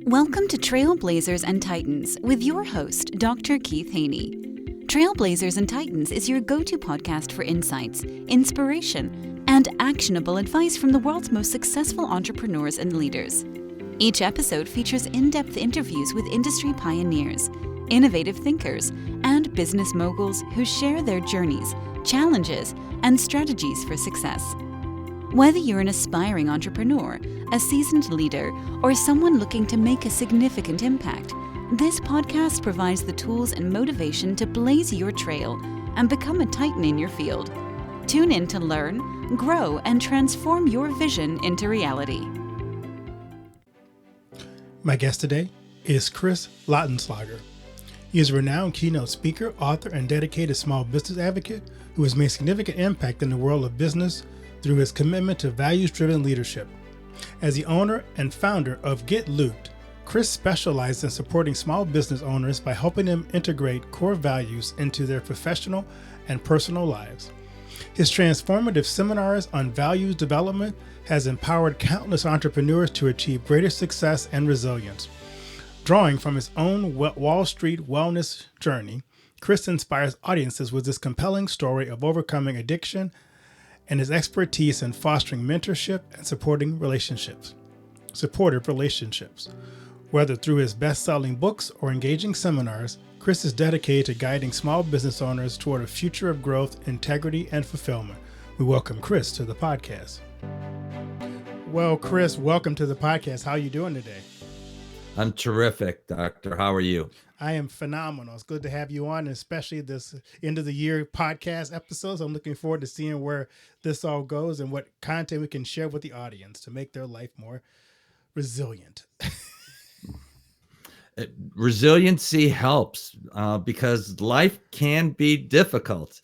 Welcome to Trailblazers and Titans with your host, Dr. Keith Haney. Trailblazers and Titans is your go-to podcast for insights, inspiration, and actionable advice from the world's most successful entrepreneurs and leaders. Each episode features in-depth interviews with industry pioneers, innovative thinkers, and business moguls who share their journeys, challenges, and strategies for success. Whether you're an aspiring entrepreneur, a seasoned leader, or someone looking to make a significant impact, this podcast provides the tools and motivation to blaze your trail and become a titan in your field. Tune in to learn, grow, and transform your vision into reality. My guest today is Chris Lautenslager. He is a renowned keynote speaker, author, and dedicated small business advocate who has made significant impact in the world of business through his commitment to values-driven leadership. As the owner and founder of Get Looped, Chris specializes in supporting small business owners by helping them integrate core values into their professional and personal lives. His transformative seminars on values development has empowered countless entrepreneurs to achieve greater success and resilience. Drawing from his own Wall Street wellness journey, Chris inspires audiences with this compelling story of overcoming addiction and his expertise in fostering mentorship and supportive relationships. Whether through his best-selling books or engaging seminars, Chris is dedicated to guiding small business owners toward a future of growth, integrity, and fulfillment. We welcome Chris to the podcast. Well, Chris, welcome to the podcast. How are you doing today? I'm terrific, Doctor. How are you? I am phenomenal. It's good to have you on, especially this end of the year podcast episodes. I'm looking forward to seeing where this all goes and what content we can share with the audience to make their life more resilient. Resiliency helps because life can be difficult.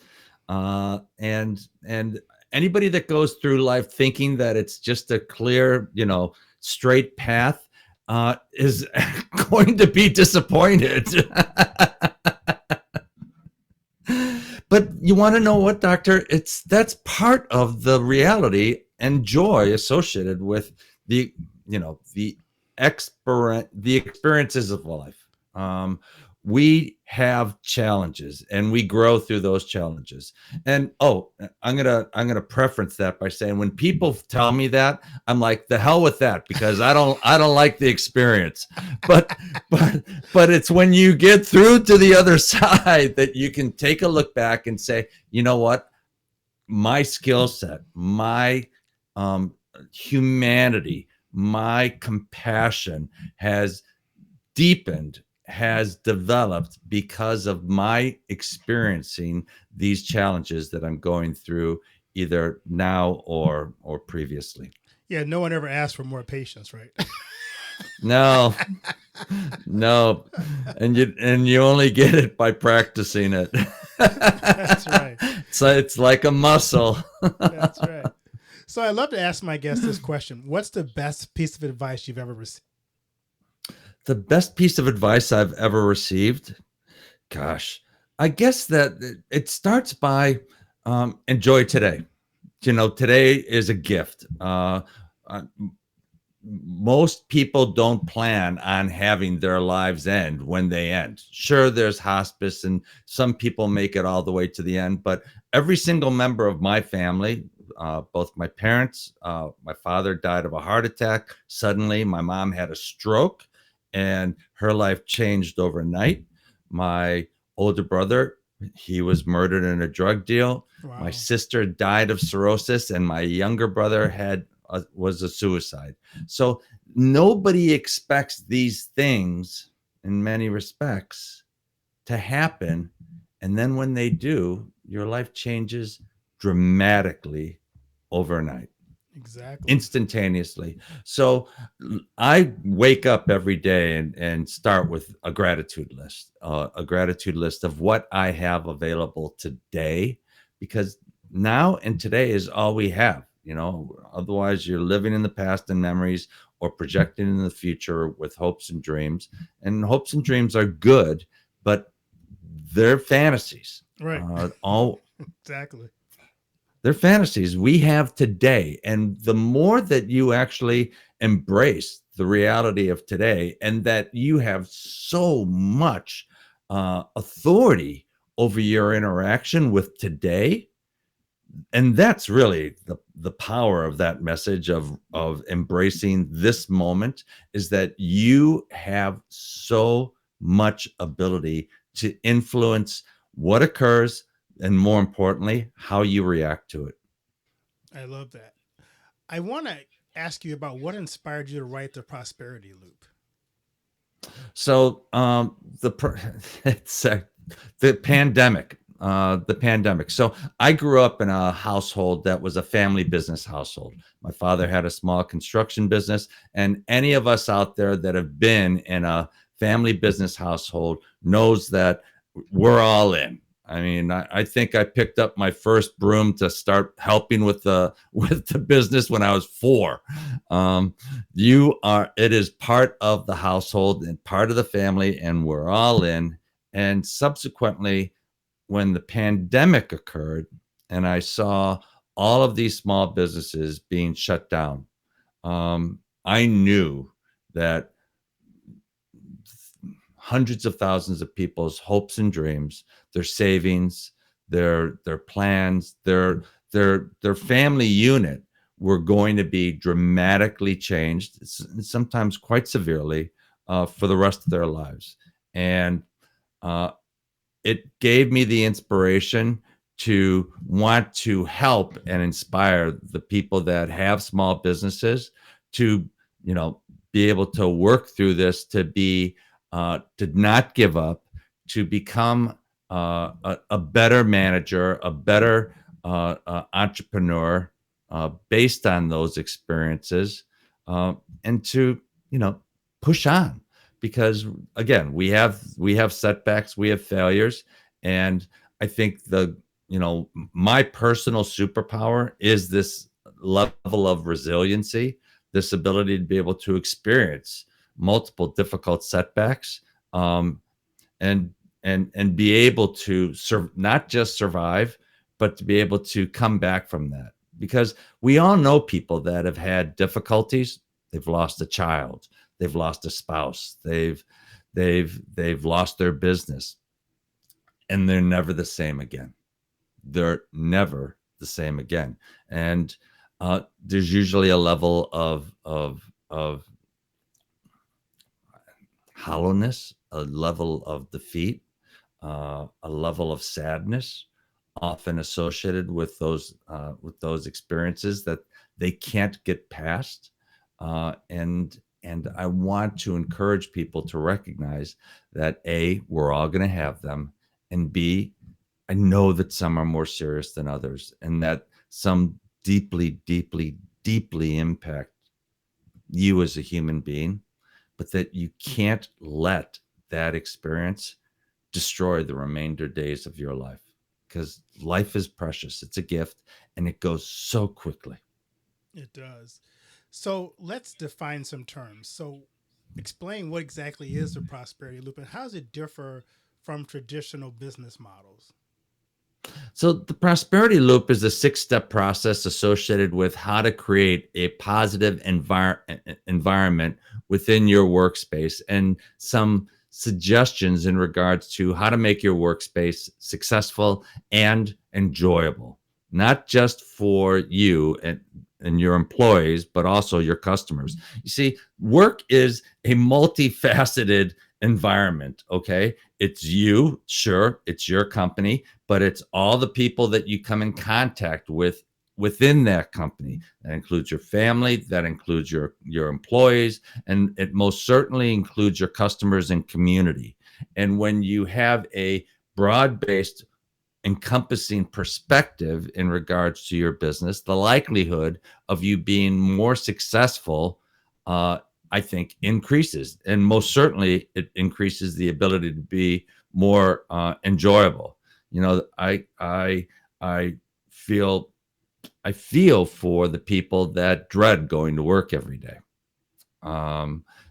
And anybody that goes through life thinking that it's just a clear, straight path is going to be disappointed. But you want to know what, Doctor? That's part of the reality and joy associated with the experiences of life. We have challenges and we grow through those challenges. And I'm gonna preference that by saying when people tell me that, I'm like, the hell with that, because I don't like the experience. But it's when you get through to the other side that you can take a look back and say, you know what? My skill set, my humanity, my compassion has deepened, has developed because of my experiencing these challenges that I'm going through either now or previously. Yeah, no one ever asked for more patience, right? No. And you only get it by practicing it. That's right. So it's like a muscle. That's right. So I'd love to ask my guest this question. What's the best piece of advice you've ever received? The best piece of advice I've ever received? Gosh, I guess that it starts by enjoy today. Today is a gift. Most people don't plan on having their lives end when they end. Sure, there's hospice and some people make it all the way to the end, but every single member of my family, both my parents, my father died of a heart attack. Suddenly, my mom had a stroke and her life changed overnight. My older brother, he was murdered in a drug deal. Wow. My sister died of cirrhosis, and my younger brother was a suicide. So nobody expects these things, in many respects, to happen. And then when they do, your life changes dramatically overnight. Exactly. Instantaneously. So I wake up every day and start with a gratitude list of what I have available today, because now and today is all we have. Otherwise you're living in the past and memories or projecting in the future with hopes and dreams. And hopes and dreams are good, but they're fantasies. Right. Exactly. They're fantasies we have today. And the more that you actually embrace the reality of today, and that you have so much authority over your interaction with today, and that's really the power of that message of embracing this moment, is that you have so much ability to influence what occurs, and more importantly, how you react to it. I love that. I want to ask you about what inspired you to write the Prosperity Loop. So it's the pandemic. The pandemic. So I grew up in a household that was a family business household. My father had a small construction business, and any of us out there that have been in a family business household knows that we're all in. I mean, I think I picked up my first broom to start helping with the business when I was 4. It is part of the household and part of the family, and we're all in. And subsequently, when the pandemic occurred and I saw all of these small businesses being shut down, I knew that hundreds of thousands of people's hopes and dreams, their savings, their plans, their family unit were going to be dramatically changed, sometimes quite severely, for the rest of their lives. And it gave me the inspiration to want to help and inspire the people that have small businesses to, be able to work through this, to not give up, to become a better manager, a better entrepreneur, based on those experiences, and to, push on. Because again, we have setbacks, we have failures, and I think my personal superpower is this level of resiliency, this ability to be able to experience multiple difficult setbacks, and be able to not just survive, but to be able to come back from that. Because we all know people that have had difficulties. They've lost a child, they've lost a spouse, they've lost their business, and they're never the same again. They're never the same again. And there's usually a level of hollowness, a level of defeat, a level of sadness, often associated with those experiences that they can't get past. And I want to encourage people to recognize that A, we're all going to have them, and B, I know that some are more serious than others, and that some deeply, deeply, deeply impact you as a human being, but that you can't let that experience destroy the remainder days of your life, because life is precious. It's a gift, and it goes so quickly. It does. So let's define some terms. So explain what exactly is the Prosperity Loop and how does it differ from traditional business models? So the prosperity loop is a 6-step process associated with how to create a positive environment within your workspace, and some suggestions in regards to how to make your workspace successful and enjoyable, not just for you and your employees, but also your customers. You see, work is a multifaceted environment, okay? It's you, sure, it's your company, but it's all the people that you come in contact with within that company. That includes your family, that includes your employees, and it most certainly includes your customers and community. And when you have a broad-based, encompassing perspective in regards to your business, the likelihood of you being more successful, I think, increases. And most certainly it increases the ability to be more enjoyable. I feel for the people that dread going to work every day,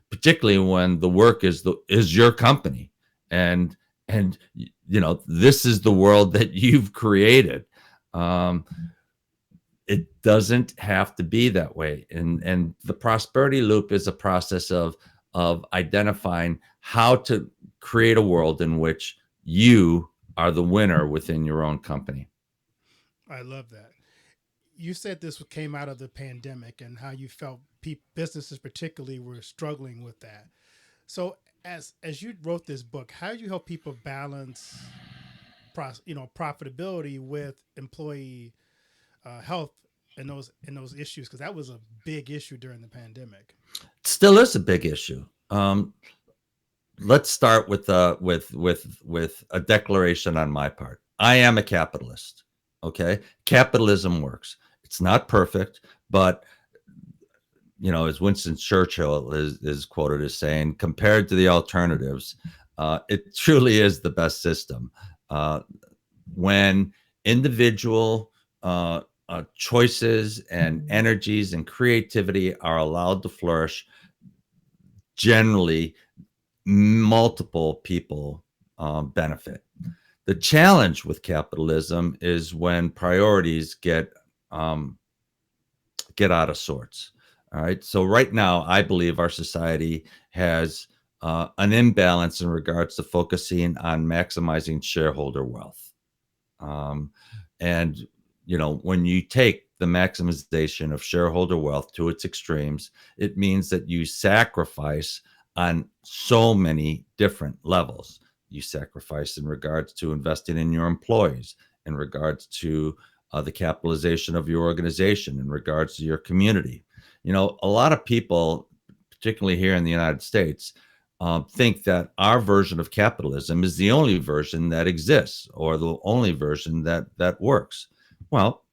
particularly when the work is your company, and this is the world that you've created. it doesn't have to be that way. And the prosperity loop is a process of identifying how to create a world in which you are the winner within your own company. I love that. You said this came out of the pandemic and how you felt businesses particularly were struggling with that. So as you wrote this book, how did you help people balance profitability with employee health and those issues, because that was a big issue during the pandemic. It still is a big issue. Let's start with a declaration on my part. I am a capitalist. Okay, capitalism works. It's not perfect, but as Winston Churchill is quoted as saying, compared to the alternatives, it truly is the best system. When individual choices and energies and creativity are allowed to flourish, generally multiple people benefit. The challenge with capitalism is when priorities get out of sorts. All right. So right now, I believe our society has an imbalance in regards to focusing on maximizing shareholder wealth. And when you take the maximization of shareholder wealth to its extremes, it means that you sacrifice on so many different levels. You sacrifice in regards to investing in your employees, in regards to the capitalization of your organization, in regards to your community. A lot of people, particularly here in the United States, think that our version of capitalism is the only version that exists, or the only version that works. Well,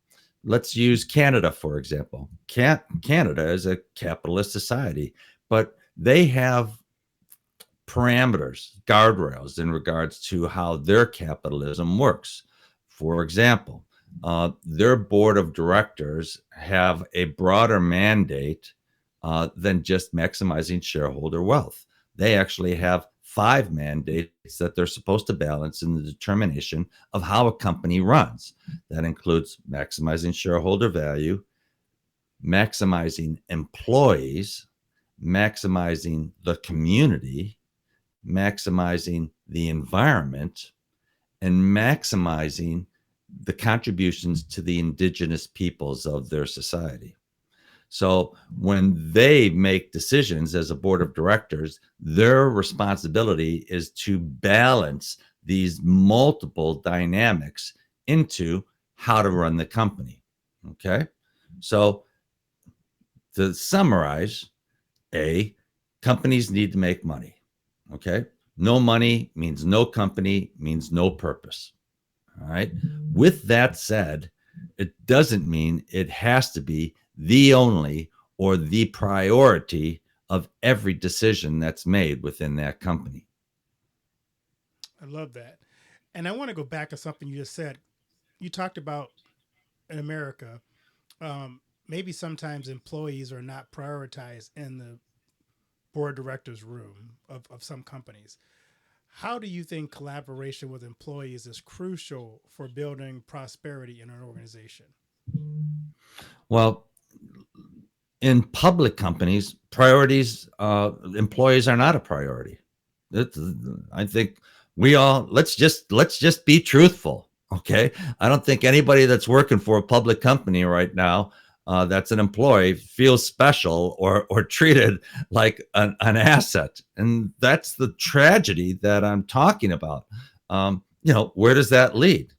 let's use Canada, for example. Canada is a capitalist society, but they have parameters, guardrails in regards to how their capitalism works. For example, their board of directors have a broader mandate than just maximizing shareholder wealth. They actually have 5 mandates that they're supposed to balance in the determination of how a company runs. That includes maximizing shareholder value, maximizing employees, maximizing the community, maximizing the environment, and maximizing the contributions to the indigenous peoples of their society. So when they make decisions as a board of directors, their responsibility is to balance these multiple dynamics into how to run the company. Okay. So to summarize, companies need to make money. Okay. No money means no company, means no purpose. All right. With that said, it doesn't mean it has to be the only or the priority of every decision that's made within that company. I love that. And I want to go back to something you just said. You talked about in America, maybe sometimes employees are not prioritized in the board of directors room of some companies. How do you think collaboration with employees is crucial for building prosperity in an organization? Well, in public companies, priorities, employees are not a priority. I think let's just be truthful. Okay. I don't think anybody that's working for a public company right now, that's an employee, feels special or treated like an asset. And that's the tragedy that I'm talking about. Where does that lead?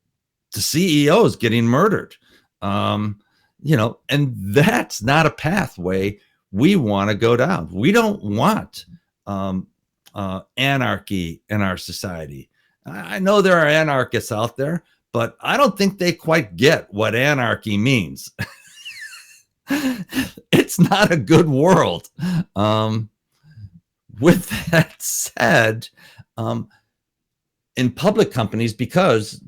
To CEOs getting murdered. And that's not a pathway we want to go down. We don't want anarchy in our society. I know there are anarchists out there, but I don't think they quite get what anarchy means. It's not a good world. With that said, in public companies, because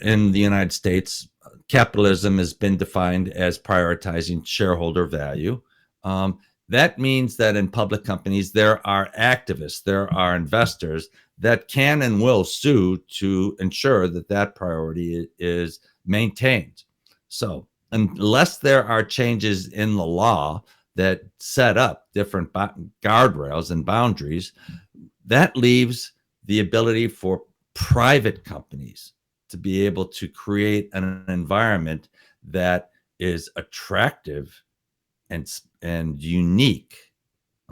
in the United States, capitalism has been defined as prioritizing shareholder value. That means that in public companies, there are activists, there are investors that can and will sue to ensure that priority is maintained. So unless there are changes in the law that set up different guardrails and boundaries, that leaves the ability for private companies to be able to create an environment that is attractive and unique.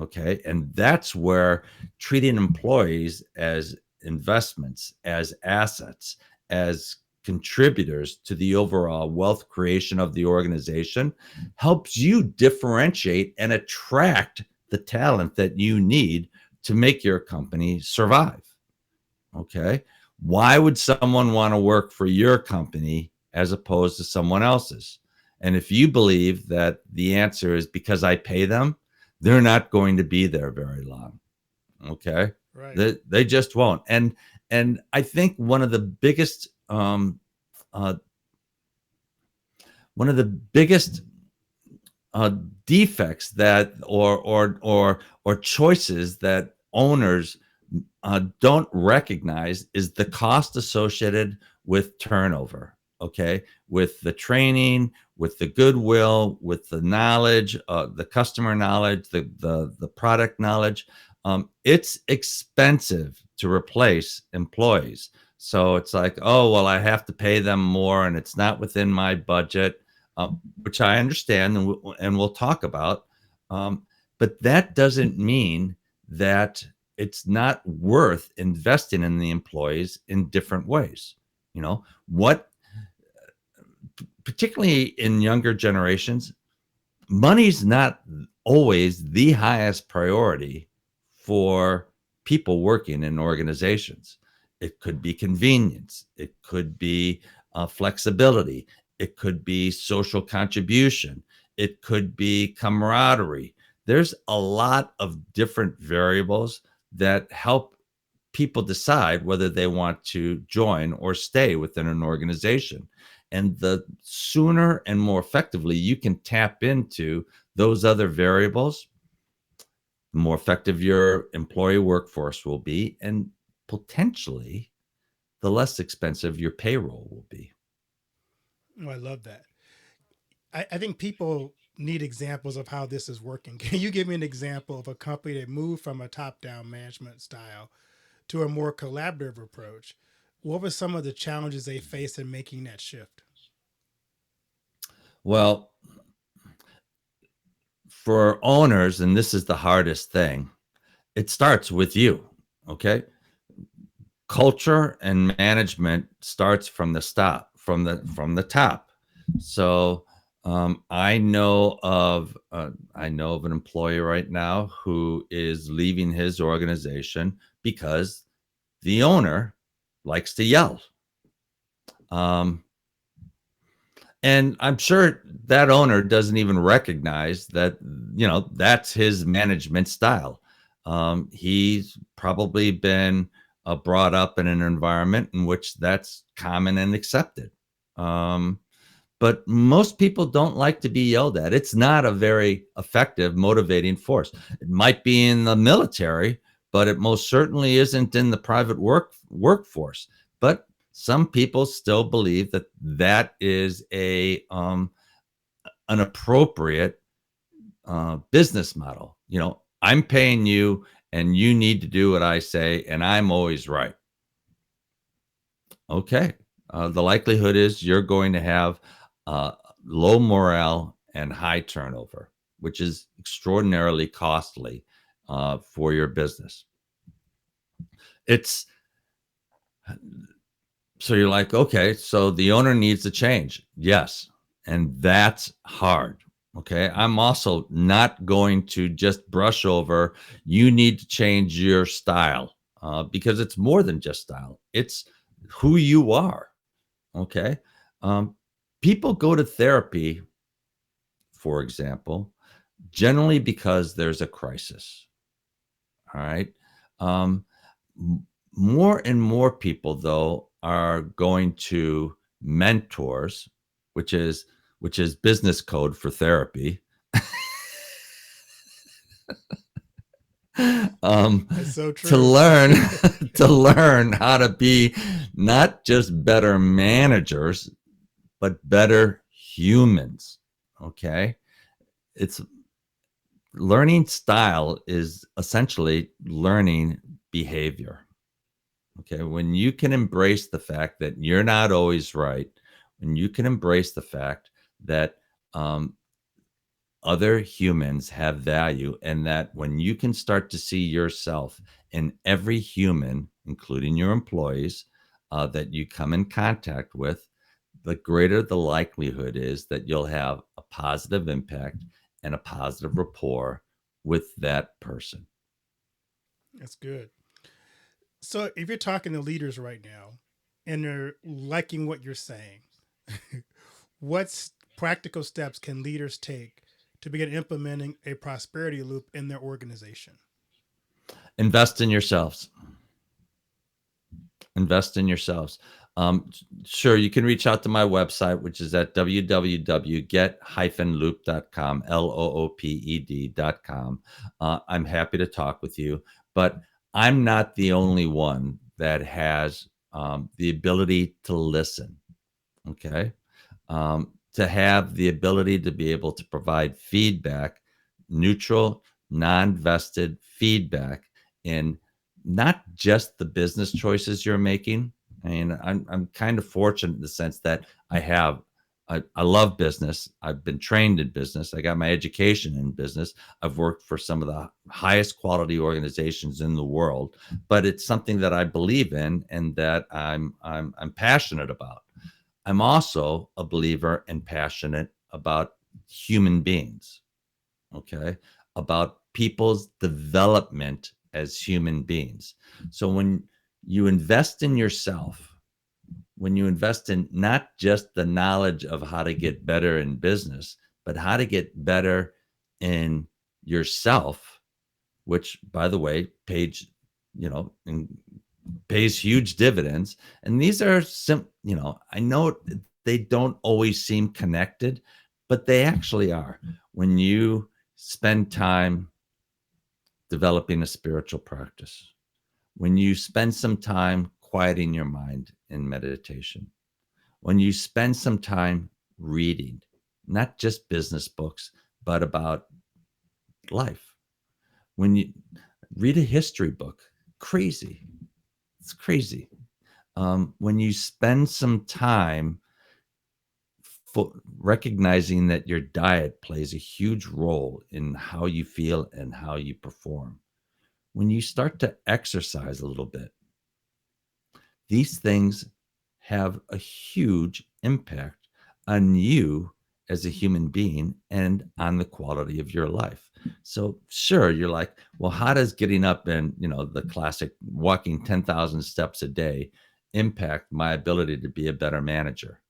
Okay. And that's where treating employees as investments, as assets, as contributors to the overall wealth creation of the organization helps you differentiate and attract the talent that you need to make your company survive. Okay. Why would someone want to work for your company as opposed to someone else's? And if you believe that the answer is because I pay them, they're not going to be there very long. Okay. Right. They just won't. And I think one of the biggest defects that or choices that owners don't recognize is the cost associated with turnover. Okay, with the training, with the goodwill, with the knowledge, the customer knowledge, the product knowledge. It's expensive to replace employees. So it's like, oh, well, I have to pay them more and it's not within my budget, which I understand and we'll talk about. But that doesn't mean that it's not worth investing in the employees in different ways. You know, particularly in younger generations, money's not always the highest priority for people working in organizations. It could be convenience. It could be flexibility. It could be social contribution. It could be camaraderie. There's a lot of different variables that help people decide whether they want to join or stay within an organization. And the sooner and more effectively you can tap into those other variables, the more effective your employee workforce will be, and potentially the less expensive your payroll will be. Oh, I love that. I think people need examples of how this is working. Can you give me an example of a company that moved from a top-down management style to a more collaborative approach? What were some of the challenges they faced in making that shift? Well, for owners, and this is the hardest thing, it starts with you. Okay. Culture and management starts from the top. So I know of an employee right now who is leaving his organization because the owner likes to yell. And I'm sure that owner doesn't even recognize that, that's his management style. He's probably been brought up in an environment in which that's common and accepted. But most people don't like to be yelled at. It's not a very effective motivating force. It might be in the military, but it most certainly isn't in the private workforce. But some people still believe that that is an appropriate business model. I'm paying you and you need to do what I say, and I'm always right. Okay. The likelihood is you're going to have low morale and high turnover, which is extraordinarily costly for your business. So you're like, okay, so the owner needs to change. Yes. And that's hard. Okay. I'm also not going to just brush over, you need to change your style because it's more than just style. It's who you are. Okay. People go to therapy, for example, generally because there's a crisis. All right. More and more people, though, are going to mentors, which is business code for therapy. That's so true. To learn how to be not just better managers, but better humans. Okay. It's learning style is essentially learning behavior. Okay. When you can embrace the fact that you're not always right, when you can embrace the fact that um, other humans have value, and that when you can start to see yourself in every human, including your employees, that you come in contact with, the greater the likelihood is that you'll have a positive impact and a positive rapport with that person. That's good. So if you're talking to leaders right now and they're liking what you're saying, what practical steps can leaders take to begin implementing a prosperity loop in their organization? Invest in yourselves. Invest in yourselves. Sure, you can reach out to my website, which is at www.get-loop.com, looped.com. I'm happy to talk with you, but I'm not the only one that has the ability to listen. Okay. To have the ability to be able to provide feedback, neutral, non-vested feedback in not just the business choices you're making. I mean, I'm kind of fortunate in the sense that I love business. I've been trained in business. I got my education in business. I've worked for some of the highest quality organizations in the world, but it's something that I believe in and that I'm passionate about. I'm also a believer and passionate about human beings, okay? About people's development as human beings. So when you invest in yourself, when you invest in not just the knowledge of how to get better in business, but how to get better in yourself, which by the way, pays huge dividends. And these are I know they don't always seem connected, but they actually are. When you spend time developing a spiritual practice, when you spend some time quieting your mind in meditation, when you spend some time reading, not just business books, but about life, when you read a history book, crazy. It's crazy. When you spend some time recognizing that your diet plays a huge role in how you feel and how you perform, when you start to exercise a little bit, these things have a huge impact on you as a human being and on the quality of your life. So sure, you're like, well, how does getting up and, the classic walking 10,000 steps a day impact my ability to be a better manager?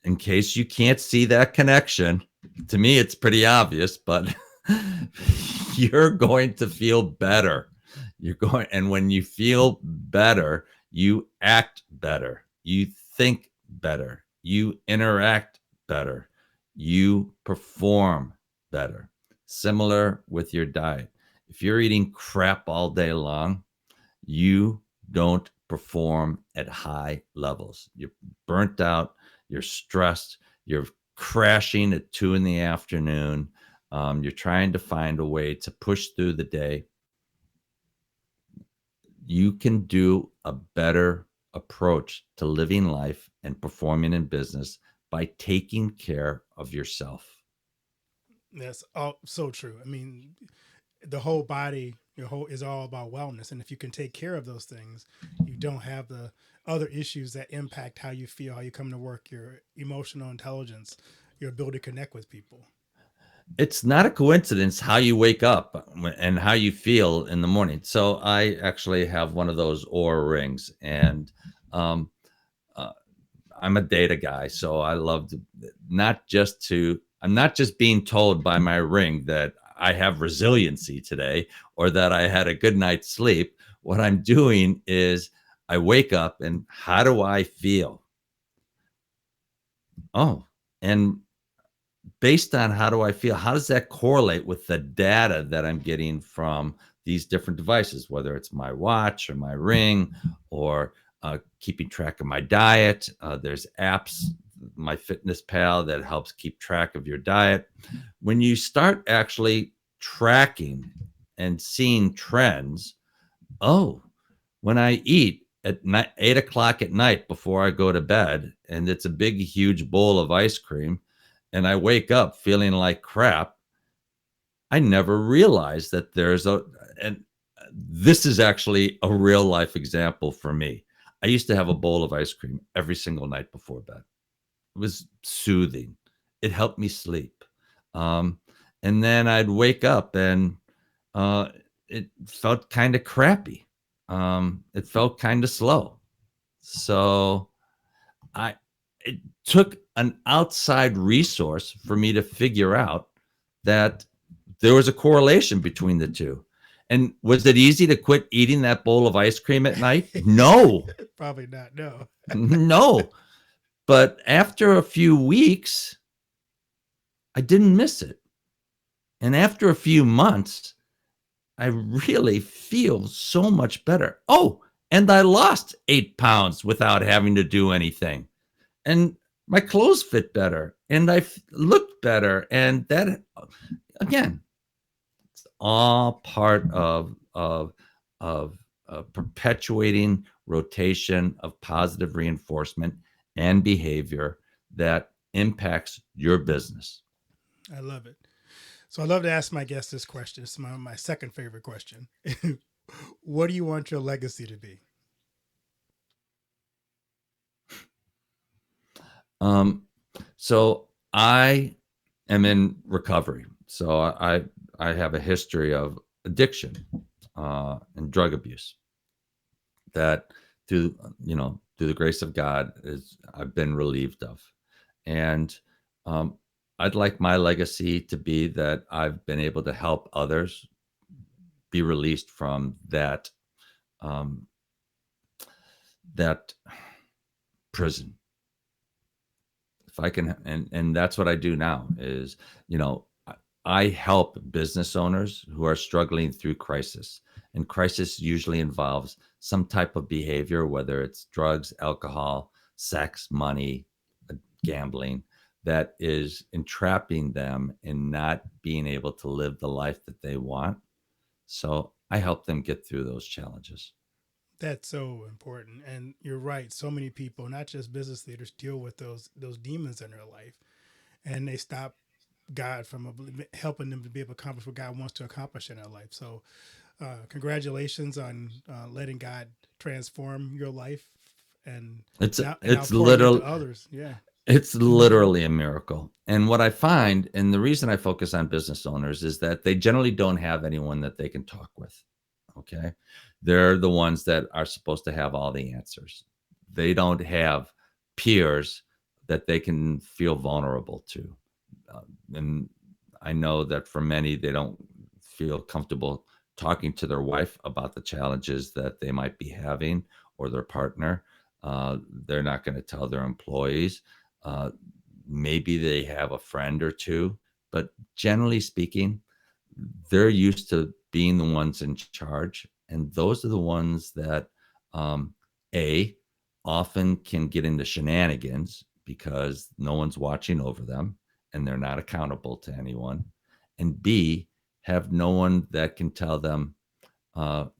In case you can't see that connection, to me, it's pretty obvious, but you're going to feel better. And when you feel better, you act better, you think better, you interact better, you perform better. Similar with your diet. If you're eating crap all day long, you don't perform at high levels. You're burnt out, you're stressed, you're crashing at 2 in the afternoon. You're trying to find a way to push through the day. You can do a better approach to living life and performing in business by taking care of yourself. That's all so true. I mean, the whole body, your whole is all about wellness, and if you can take care of those things, you don't have the other issues that impact how you feel, how you come to work, your emotional intelligence, your ability to connect with people. It's not a coincidence how you wake up and how you feel in the morning. So I actually have one of those Oura rings, and um, uh, I'm a data guy, so I love to I'm not just being told by my ring that I have resiliency today or that I had a good night's sleep. What I'm doing is I wake up and how do I feel? Oh, and based on how do I feel, how does that correlate with the data that I'm getting from these different devices, whether it's my watch or my ring or keeping track of my diet. There's apps, my Fitness Pal, that helps keep track of your diet. When you start actually tracking and seeing trends, oh, when I eat at 8 o'clock at night before I go to bed, and it's a big, huge bowl of ice cream, and I wake up feeling like crap, I never realized that and this is actually a real life example for me. I used to have a bowl of ice cream every single night before bed. It was soothing. It helped me sleep. Um, and then I'd wake up and uh, it felt kind of crappy. It felt kind of slow. So I it took an outside resource for me to figure out that there was a correlation between the two. And was it easy to quit eating that bowl of ice cream at night? No. Probably not. No. No. But after a few weeks, I didn't miss it. And after a few months, I really feel so much better. Oh, and I lost 8 pounds without having to do anything. And my clothes fit better and I looked better. And that, again, it's all part of perpetuating rotation of positive reinforcement and behavior that impacts your business. I love it. So I love to ask my guests this question. It's my second favorite question. What do you want your legacy to be? So I am in recovery. So I have a history of addiction and drug abuse that through the grace of God is I've been relieved of. And I'd like my legacy to be that I've been able to help others be released from um, that prison. If I can, and that's what I do now is, I help business owners who are struggling through crisis. And crisis usually involves some type of behavior, whether it's drugs, alcohol, sex, money, gambling, that is entrapping them in not being able to live the life that they want. So I help them get through those challenges. That's so important. And you're right. So many people, not just business leaders, deal with those demons in their life, and they stop God from helping them to be able to accomplish what God wants to accomplish in their life. So, congratulations on letting God transform your life and It's now it's pouring it into literally others. Yeah. It's literally a miracle. And what I find, and the reason I focus on business owners, is that they generally don't have anyone that they can talk with. Okay. They're the ones that are supposed to have all the answers. They don't have peers that they can feel vulnerable to. And I know that for many, they don't feel comfortable talking to their wife about the challenges that they might be having or their partner. They're not going to tell their employees. Uh, Maybe they have a friend or two, but generally speaking, they're used to being the ones in charge. And those are the ones that, um, A, often can get into shenanigans because no one's watching over them and they're not accountable to anyone. And B, have no one that can tell them,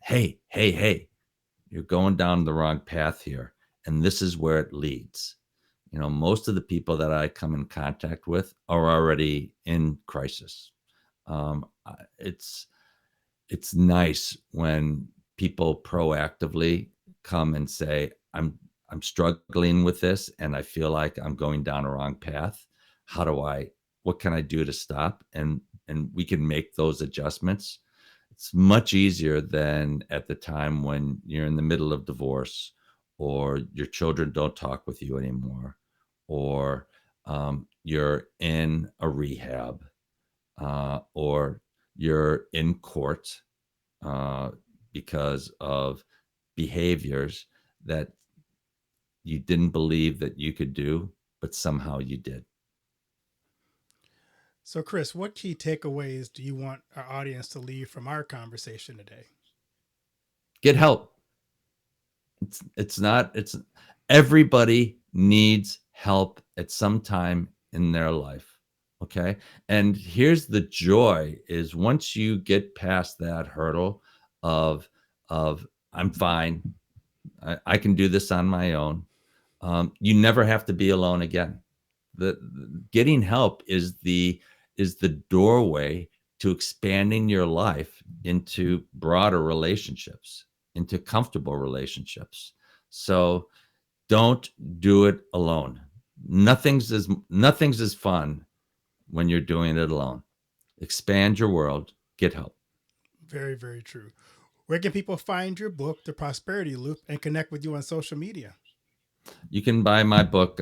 hey, hey, hey, you're going down the wrong path here. And this is where it leads. Most of the people that I come in contact with are already in crisis. It's nice when people proactively come and say, I'm struggling with this and I feel like I'm going down a wrong path. What can I do to stop? And we can make those adjustments. It's much easier than at the time when you're in the middle of divorce or your children don't talk with you anymore, or you're in a rehab, or you're in court uh, because of behaviors that you didn't believe that you could do, but somehow you did. So, Chris, what key takeaways do you want our audience to leave from our conversation today? Get help. It's not. It's everybody needs help at some time in their life. Okay. And here's the joy is once you get past that hurdle of I'm fine, I can do this on my own. You never have to be alone again. The getting help is the doorway to expanding your life into broader relationships, into comfortable relationships. So don't do it alone. Nothing's as fun when you're doing it alone. Expand your world, get help. Very, very true. Where can people find your book, The Prosperity Loop, and connect with you on social media? You can buy my book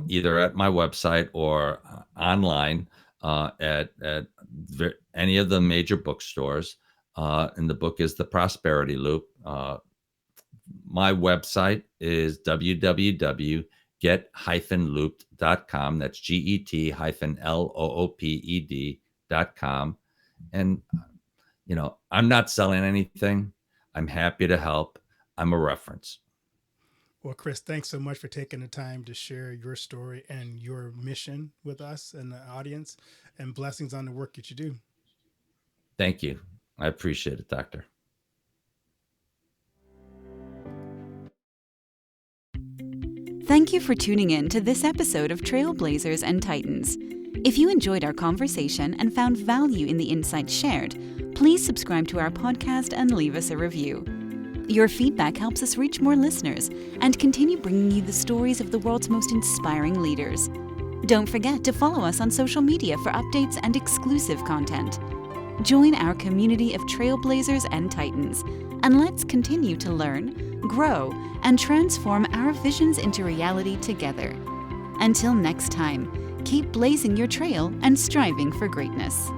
either at my website or online at any of the major bookstores. And the book is The Prosperity Loop. My website is www.get-looped.com. That's GET-LOOPED.com. And, I'm not selling anything. I'm happy to help. I'm a reference. Well, Chris, thanks so much for taking the time to share your story and your mission with us and the audience, and blessings on the work that you do. Thank you. I appreciate it, Doctor. Thank you for tuning in to this episode of Trailblazers and Titans. If you enjoyed our conversation and found value in the insights shared, please subscribe to our podcast and leave us a review. Your feedback helps us reach more listeners and continue bringing you the stories of the world's most inspiring leaders. Don't forget to follow us on social media for updates and exclusive content. Join our community of Trailblazers and Titans, and let's continue to learn, grow, and transform our visions into reality together. Until next time, keep blazing your trail and striving for greatness.